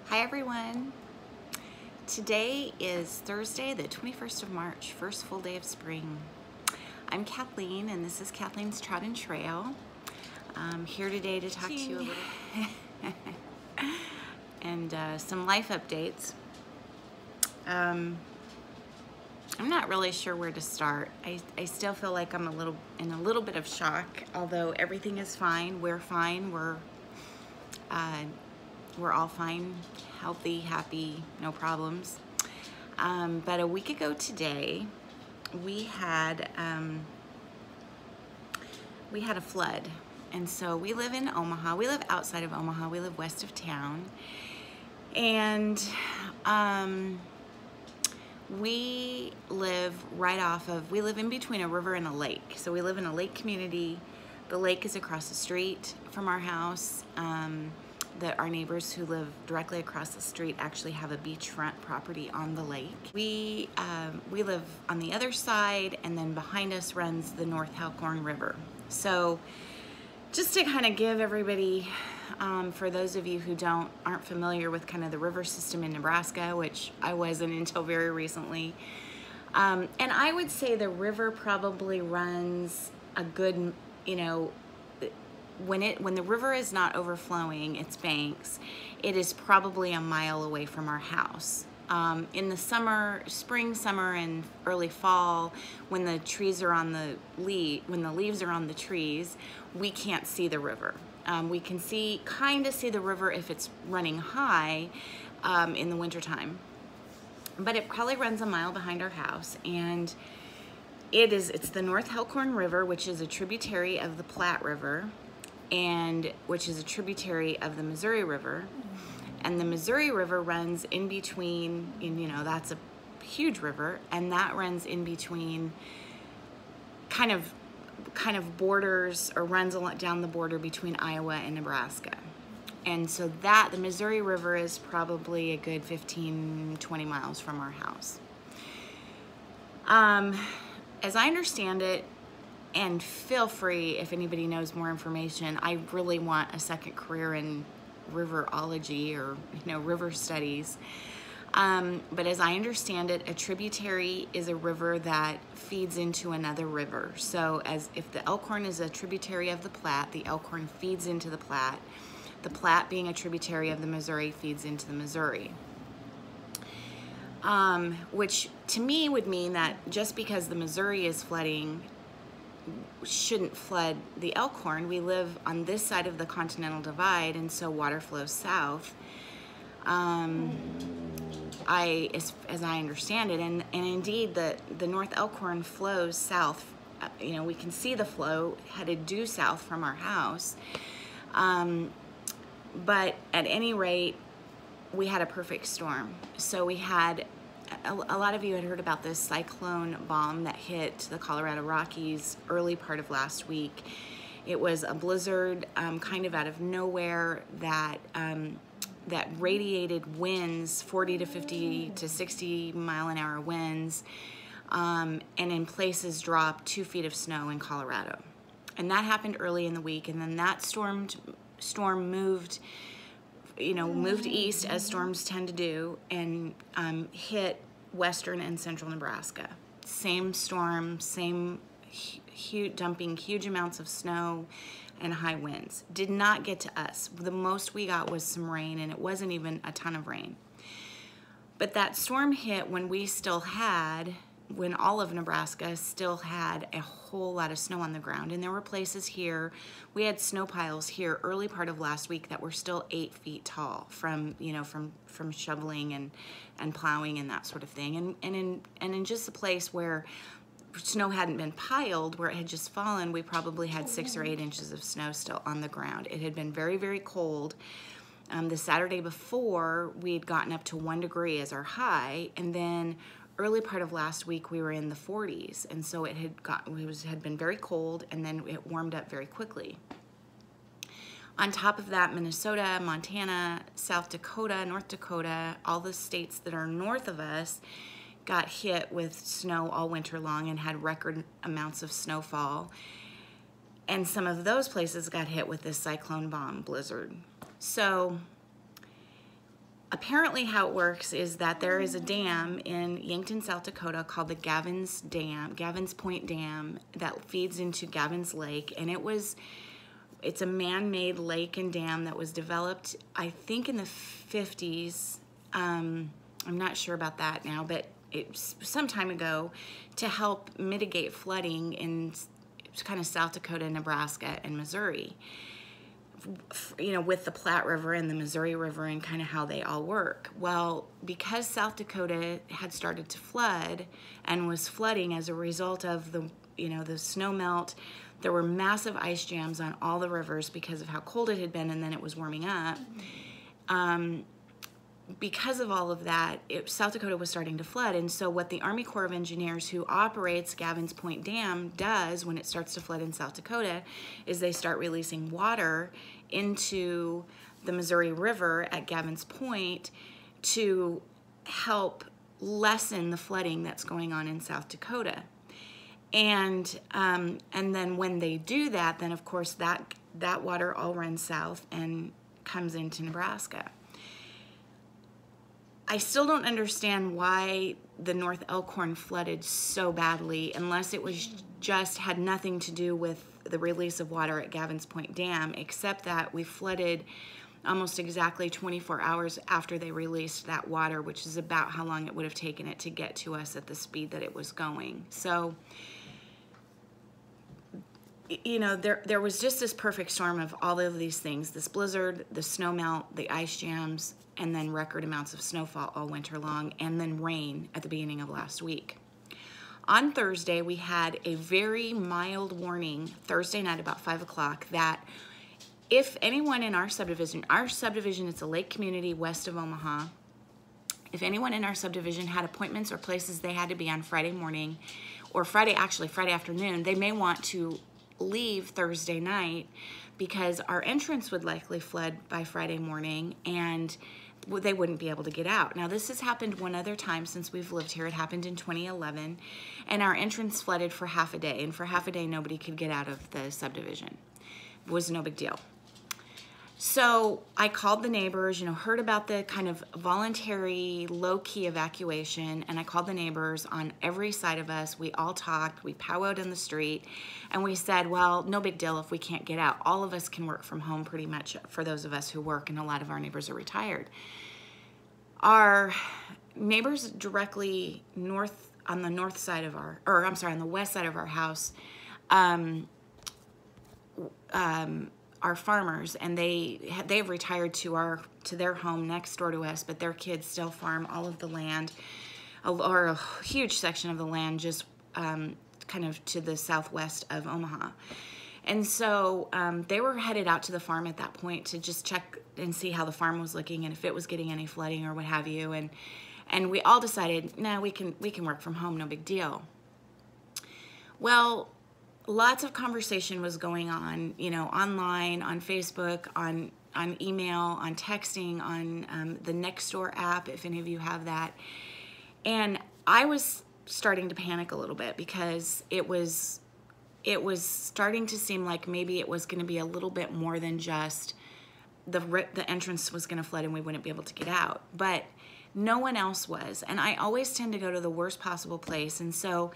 Hi everyone. Today is Thursday, the 21st of March, first full day of spring. I'm Kathleen and this is Kathleen's Trodden Trail. I'm here today to talk to you a little and some life updates. I'm not really sure where to start. I still feel like I'm in a little bit of shock, although everything is fine. We're fine. We're all fine, healthy, happy, no problems. But a week ago today, we had a flood. And so we live in Omaha. We live outside of Omaha. We live west of town. And we live we live in between a river and a lake. So we live in a lake community. The lake is across the street from our house. Our neighbors who live directly across the street actually have a beachfront property on the lake. We live on the other side, and then behind us runs the North Halcorn River. So just to kind of give everybody, for those of you who aren't familiar with kind of the river system in Nebraska, which I wasn't until very recently, and I would say the river probably runs a good, when the river is not overflowing its banks, it is probably a mile away from our house. In the spring, summer, and early fall, when the leaves are on the trees, we can't see the river. We can kind of see the river if it's running high in the wintertime. But it probably runs a mile behind our house, and it's the North Halcorn River, which is a tributary of the Platte River, and which is a tributary of the Missouri River. And the Missouri River runs in between, that's a huge river, and that runs in between, kind of borders, or runs down the border between Iowa and Nebraska. And so the Missouri River is probably a good 15-20 miles from our house. As I understand it, and feel free if anybody knows more information, I really want a second career in riverology or river studies. But as I understand it, a tributary is a river that feeds into another river. So if the Elkhorn is a tributary of the Platte, the Elkhorn feeds into the Platte. The Platte, being a tributary of the Missouri, feeds into the Missouri. Which to me would mean that just because the Missouri is flooding shouldn't flood the Elkhorn. We live on this side of the Continental Divide, and so water flows south. As I understand it, and indeed the North Elkhorn flows south. We can see the flow headed due south from our house. But at any rate, we had a perfect storm. So we had, a lot of you had heard about this cyclone bomb that hit the Colorado Rockies early part of last week. It was a blizzard kind of out of nowhere that radiated winds, 40 to 50 to 60 mile an hour winds, and in places dropped 2 feet of snow in Colorado. And that happened early in the week, and then that storm moved east, as storms tend to do, and hit western and central Nebraska. Same storm, dumping huge amounts of snow and high winds. Did not get to us. The most we got was some rain, and it wasn't even a ton of rain. But that storm hit when all of Nebraska still had a whole lot of snow on the ground. And there were places here, we had snow piles here early part of last week that were still 8 feet tall from shoveling and plowing and that sort of thing. And in just a place where snow hadn't been piled, where it had just fallen, we probably had 6 or 8 inches of snow still on the ground. It had been very, very cold. The Saturday before, we'd gotten up to 1 degree as our high, and then early part of last week we were in the 40s, and so it had been very cold, and then it warmed up very quickly. On top of that, Minnesota, Montana, South Dakota, North Dakota, all the states that are north of us got hit with snow all winter long and had record amounts of snowfall. And some of those places got hit with this cyclone bomb blizzard. So apparently how it works is that there is a dam in Yankton, South Dakota called the Gavins Point Dam, that feeds into Gavins Lake, and it's a man-made lake and dam that was developed, I think, in the 50s. I'm not sure about that now, but it's some time ago, to help mitigate flooding in kind of South Dakota, Nebraska, and Missouri. You know, with the Platte River and the Missouri River and kind of how they all work. Well, because South Dakota had started to flood and was flooding as a result of the snow melt, there were massive ice jams on all the rivers because of how cold it had been, and then it was warming up. Because of all of that, South Dakota was starting to flood, and so what the Army Corps of Engineers, who operates Gavins Point Dam, does when it starts to flood in South Dakota is they start releasing water into the Missouri River at Gavins Point to help lessen the flooding that's going on in South Dakota. And then when they do that, then of course that water all runs south and comes into Nebraska. I still don't understand why the North Elkhorn flooded so badly, unless it was had nothing to do with the release of water at Gavins Point Dam, except that we flooded almost exactly 24 hours after they released that water, which is about how long it would have taken it to get to us at the speed that it was going. So, you know, there was just this perfect storm of all of these things: this blizzard, the snow melt, the ice jams, and then record amounts of snowfall all winter long, and then rain at the beginning of last week. On Thursday, we had a very mild warning, Thursday night about 5 o'clock, that if anyone in our subdivision, it's a lake community west of Omaha, if anyone in our subdivision had appointments or places they had to be on Friday morning, or Friday afternoon, they may want to leave Thursday night, because our entrance would likely flood by Friday morning, and they wouldn't be able to get out. Now, this has happened one other time since we've lived here. It happened in 2011, and our entrance flooded for half a day, and for half a day nobody could get out of the subdivision. It was no big deal. So I called the neighbors, heard about the kind of voluntary low-key evacuation, and I called the neighbors on every side of us. We all talked, we powwowed in the street, and we said, well, no big deal if we can't get out. All of us can work from home pretty much, for those of us who work, and a lot of our neighbors are retired. Our neighbors directly north, on the north side of on the west side of our house, are farmers, and they've retired to their home next door to us, but their kids still farm all of the land, or a huge section of the land, just kind of to the southwest of Omaha. And so they were headed out to the farm at that point to just check and see how the farm was looking and if it was getting any flooding or what have you. And we all decided, no, we can work from home, no big deal. Well, lots of conversation was going on, online, on Facebook, on email, on texting, on the Nextdoor app, if any of you have that. And I was starting to panic a little bit, because it was starting to seem like maybe it was going to be a little bit more than just the entrance was going to flood and we wouldn't be able to get out. But no one else was. And I always tend to go to the worst possible place. And so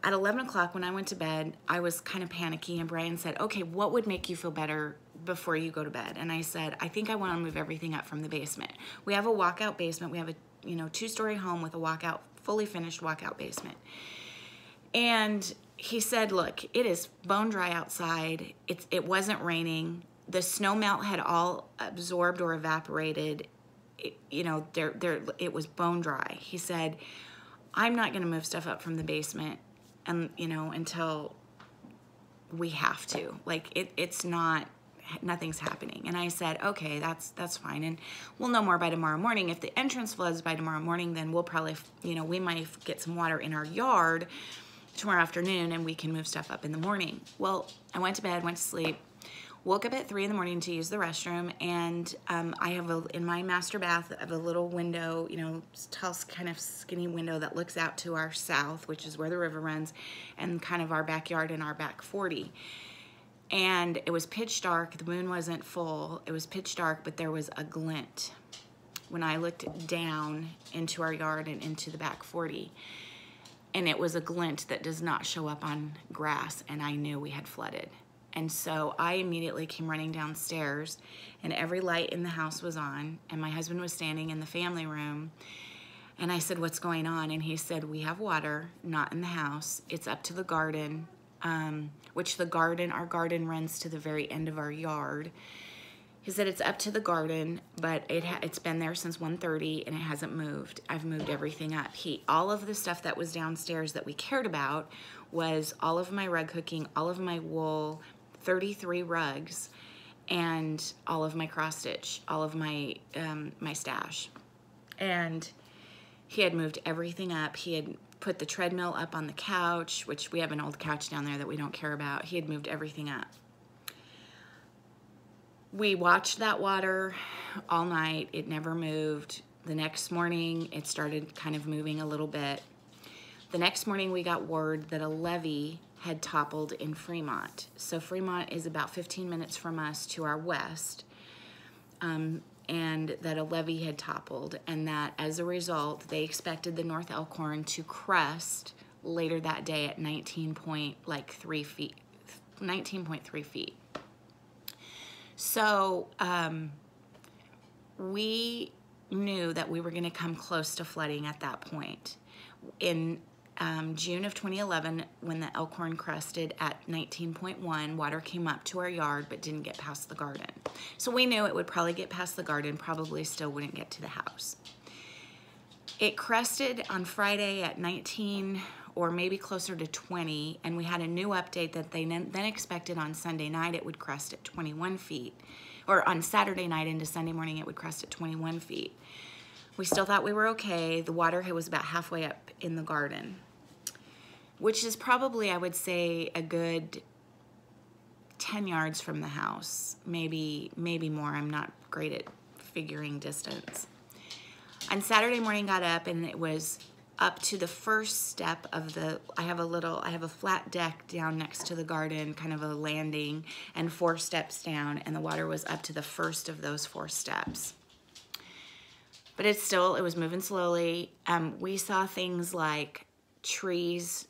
at 11 o'clock when I went to bed, I was kind of panicky, and Brian said, okay, what would make you feel better before you go to bed? And I said, I think I want to move everything up from the basement. We have a walkout basement. We have a 2-story home with a fully finished walkout basement. And he said, look, it is bone dry outside. It wasn't raining. The snow melt had all absorbed or evaporated. It was bone dry. He said, I'm not going to move stuff up from the basement, and until we have to. Like, it's not, nothing's happening. And I said, okay, that's fine, and we'll know more by tomorrow morning. If the entrance floods by tomorrow morning, then we'll probably, we might get some water in our yard tomorrow afternoon, and we can move stuff up in the morning. Well, I went to bed, went to sleep, woke up at 3 in the morning to use the restroom, and I have in my master bath, I have a little window, tall, kind of skinny window that looks out to our south, which is where the river runs, and kind of our backyard and our back 40. And it was pitch dark. The moon wasn't full. It was pitch dark, but there was a glint. when I looked down into our yard and into the back 40, and it was a glint that does not show up on grass, and I knew we had flooded. And so I immediately came running downstairs, and every light in the house was on, and my husband was standing in the family room, and I said, "What's going on?" And he said, "We have water, not in the house. It's up to the garden," which our garden runs to the very end of our yard. He said, "It's up to the garden, but it's been there since 1:30 and it hasn't moved. I've moved everything up." All of the stuff that was downstairs that we cared about was all of my rug hooking, all of my wool, 33 rugs, and all of my cross stitch, all of my my stash. And he had moved everything up. He had put the treadmill up on the couch, which we have an old couch down there that we don't care about. He had moved everything up. We watched that water all night. It never moved. The next morning, it started kind of moving a little bit. The next morning, we got word that a levee had toppled in Fremont. So Fremont is about 15 minutes from us to our west, and that a levee had toppled, and that as a result, they expected the North Elkhorn to crest later that day at 19.3 feet. So we knew that we were going to come close to flooding at that point. In June of 2011, when the Elkhorn crested at 19.1, water came up to our yard but didn't get past the garden. So we knew it would probably get past the garden, probably still wouldn't get to the house. It crested on Friday at 19 or maybe closer to 20, and we had a new update that they then expected on Sunday night it would crest at 21 feet, or on Saturday night into Sunday morning it would crest at 21 feet. We still thought we were okay. The water was about halfway up in the garden, which is probably, I would say, a good 10 yards from the house, maybe more. I'm not great at figuring distance. On Saturday morning, got up, and it was up to the first step of I have a flat deck down next to the garden, kind of a landing, and 4 steps down, and the water was up to the first of those 4 steps. But it was moving slowly. We saw things like trees,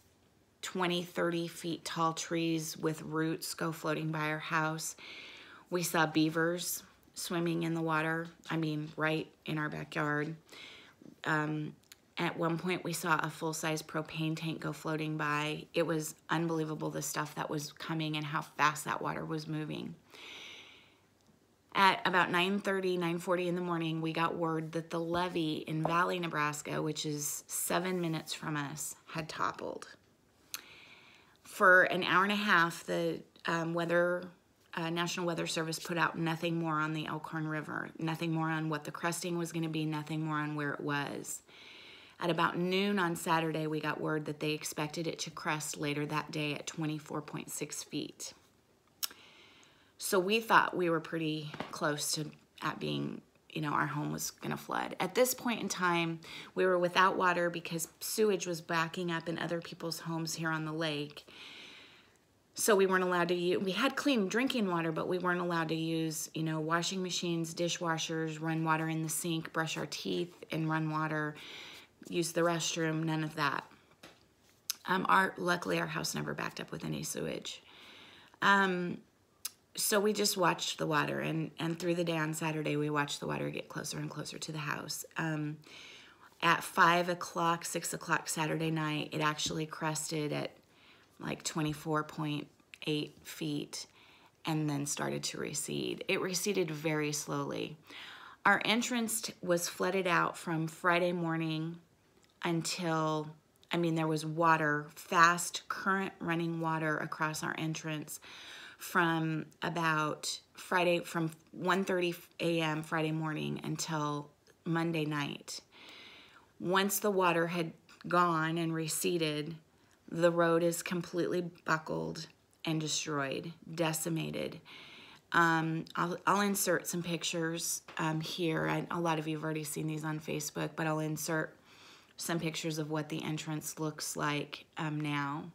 20, 30 feet tall trees with roots go floating by our house. We saw beavers swimming in the water, right in our backyard. At one point, we saw a full-size propane tank go floating by. It was unbelievable, the stuff that was coming and how fast that water was moving. At about 9:30, 9:40 in the morning, we got word that the levee in Valley, Nebraska, which is 7 minutes from us, had toppled. For an hour and a half, the National Weather Service put out nothing more on the Elkhorn River, nothing more on what the cresting was going to be, nothing more on where it was. At about noon on Saturday, we got word that they expected it to crest later that day at 24.6 feet. So we thought we were pretty close to being, our home was going to flood. At this point in time, we were without water because sewage was backing up in other people's homes here on the lake. So we weren't allowed to use, we had clean drinking water, but we weren't allowed to use, washing machines, dishwashers, run water in the sink, brush our teeth and run water, use the restroom, none of that. Luckily, our house never backed up with any sewage. So we just watched the water, and through the day on Saturday, we watched the water get closer and closer to the house. At 5 o'clock, 6 o'clock Saturday night, it actually crested at like 24.8 feet and then started to recede. It receded very slowly. Our entrance was flooded out from Friday morning until, there was water, fast current running water across our entrance from about from 1:30 a.m. Friday morning until Monday night. Once the water had gone and receded, the road is completely buckled and destroyed, decimated. I'll insert some pictures here. A lot of you have already seen these on Facebook, but I'll insert some pictures of what the entrance looks like now.